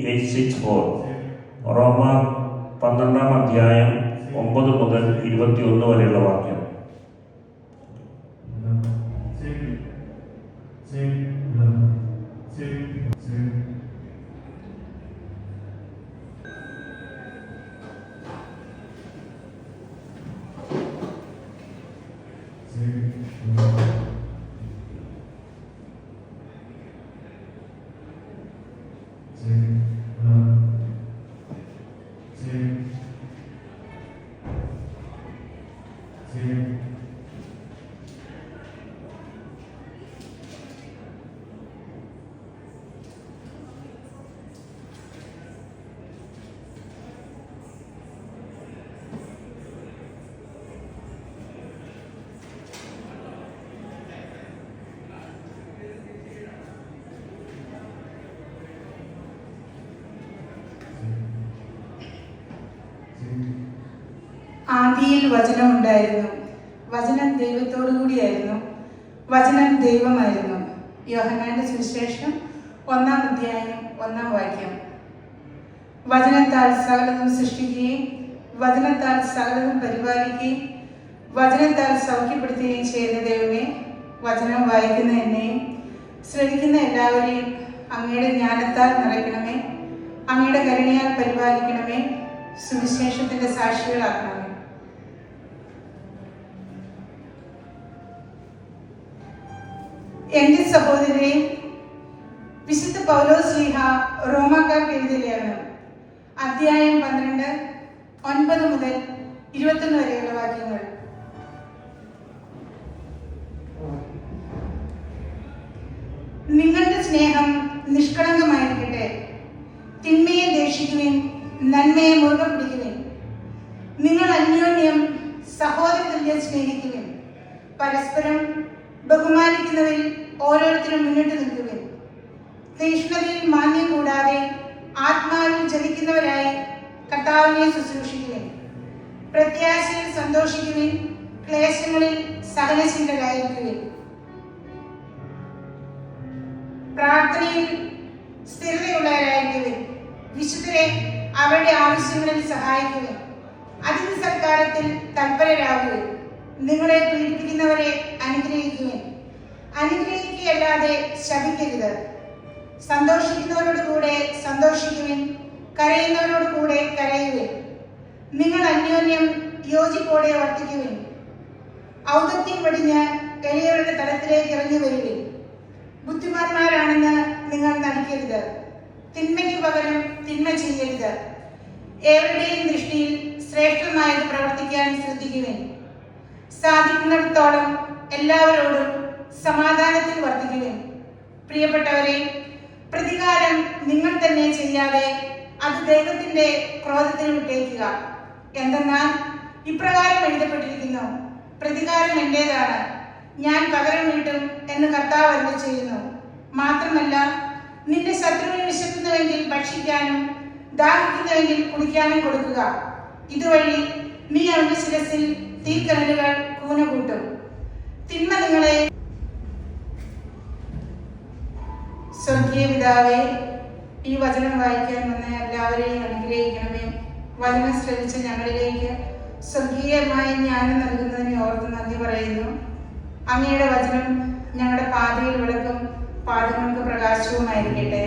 8:6-4 റോമ 12-ാം അധ്യായം 9 മുതൽ 21 വരെയുള്ള വാക്യം. ആദിയിൽ വചനം ഉണ്ടായിരുന്നു, വചനം ദൈവത്തോടു കൂടിയായിരുന്നു, വചനം ദൈവമായിരുന്നു. യോഹന്നാന്റെ സുവിശേഷം 1-ാം അധ്യായം 1-ാം വാക്യം. വചനത്താൽ സകലതും സൃഷ്ടിക്കുകയും വചനത്താൽ സകലതും പരിപാലിക്കുകയും വചനത്താൽ സൗഖ്യപ്പെടുത്തുകയും ചെയ്യുന്ന ദൈവമേ, വചനം വായിക്കുന്ന എന്നെയും ശ്രവിക്കുന്ന എല്ലാവരെയും അങ്ങയുടെ ജ്ഞാനത്താൽ നിറയ്ക്കണമേ, അങ്ങയുടെ കരുണയാൽ പരിപാലിക്കണമേ, സുവിശേഷത്തിന്റെ സാക്ഷികളാക്കണമേ. എന്റെ സഹോദരരെ, വിശുദ്ധ പൗലോസ് ശ്ലീഹ റോമാക്കാർക്ക് എഴുതിയ ലേഖനം അധ്യായം 12 9 മുതൽ 21 വരെയുള്ള വാക്യങ്ങൾ. നിങ്ങളുടെ സ്നേഹം നിഷ്കളങ്കമായിരിക്കട്ടെ. തിന്മയെ ദേഷിക്കുവിൻ, നന്മയെ മുറുകെ പിടിക്കുവിൻ. നിങ്ങൾ അന്യോന്യം സഹോദരതുല്യം സ്നേഹിക്കുവിൻ. പരസ്പരം ബഹുമാനിക്കുന്നവരിൽ ഓരോരുത്തരും മുന്നിട്ട് നിൽക്കുവിൻ. തീഷ്ണതയിൽ മാന്യം കൂടാതെ ആത്മാവിൽ ജനിക്കുന്നവരായി കർത്താവിനെ ശുശ്രൂഷിക്കുവിൻ. പ്രത്യാശയിൽ സന്തോഷിക്കുവിൻ, ക്ലേശങ്ങളിൽ സഹനശീലരായിരിക്കുവിൻ. പ്രാർത്ഥനയിൽ സ്ഥിരതയുള്ളവരായിരിക്കുവിൻ. വിശുദ്ധരെ അവരുടെ ആവശ്യങ്ങളിൽ സഹായിക്കുവിൻ. അതിഥി സൽക്കാരത്തിൽ തൽപരരാകുവിൻ. നിങ്ങളെ പീഡിപ്പിക്കുന്നവരെ അനുഗ്രഹിക്കുവിൻ. അനുഗ്രഹിക്കുകയല്ലാതെ ശപിക്കരുത്. സന്തോഷിക്കുന്നവരോട് കൂടെ സന്തോഷിക്കുവിൻ, കരയുന്നവരോട് കൂടെ കരയുവിൻ. നിങ്ങൾ അന്യോന്യം യോജിപ്പോടെ വർത്തിക്കുവിൻ. ഔദത്യം വെടിഞ്ഞ് എളിയവരുടെ തലത്തിലേക്ക് ഇറങ്ങി വരുവിൻ. ബുദ്ധിമാന്മാരാണെന്ന് നിങ്ങൾ നടിക്കരുത്. തിന്മയ്ക്ക് പകരം തിന്മ ചെയ്യരുത്. ഏവരുടെയും ദൃഷ്ടിയിൽ ശ്രേഷ്ഠമായത് പ്രവർത്തിക്കാൻ ശ്രദ്ധിക്കുവിൻ. സാധിക്കുന്നിടത്തോളം എല്ലാവരോടും സമാധാനത്തിൽ വർത്തിക്കുവിൻ. പ്രിയപ്പെട്ടവരെ, പ്രതികാരം നിങ്ങൾ തന്നെ ചെയ്യാതെ അത് ദൈവത്തിന്റെ ക്രോധത്തിന് വിട്ടേക്കുക. എന്തെന്നാൽ ഇപ്രകാരം എഴുതപ്പെട്ടിരിക്കുന്നു, പ്രതികാരം എന്റേതാണ്, ഞാൻ പകരം വീട്ടും എന്ന് കർത്താവ് അരുളി ചെയ്യുന്നു. മാത്രമല്ല, നിന്റെ ശത്രുവിന് വിശക്കുന്നുവെങ്കിൽ ഭക്ഷിക്കാനും ദാഹിക്കുന്നുവെങ്കിൽ കുടിക്കാനും കൊടുക്കുക. ഇതുവഴി നീ അവന്റെ ശിരസിൽ തീക്കനലുകൾ കൂന കൂട്ടും. തിന്മ നിങ്ങളെ. സ്വർഗീയ പിതാവേ, ഈ വചനം വായിക്കാൻ വന്ന എല്ലാവരെയും അനുഗ്രഹിക്കണമേ. വചനം ശ്രവിച്ച ഞങ്ങളിലേക്ക് സ്വർഗീയമായ ജ്ഞാനം നൽകുന്നതിനെ ഓർത്ത് നന്ദി പറയുന്നു. അങ്ങയുടെ വചനം ഞങ്ങളുടെ പാതയിൽ വിളക്കും പാദങ്ങൾക്ക് പ്രകാശവുമായിരിക്കട്ടെ.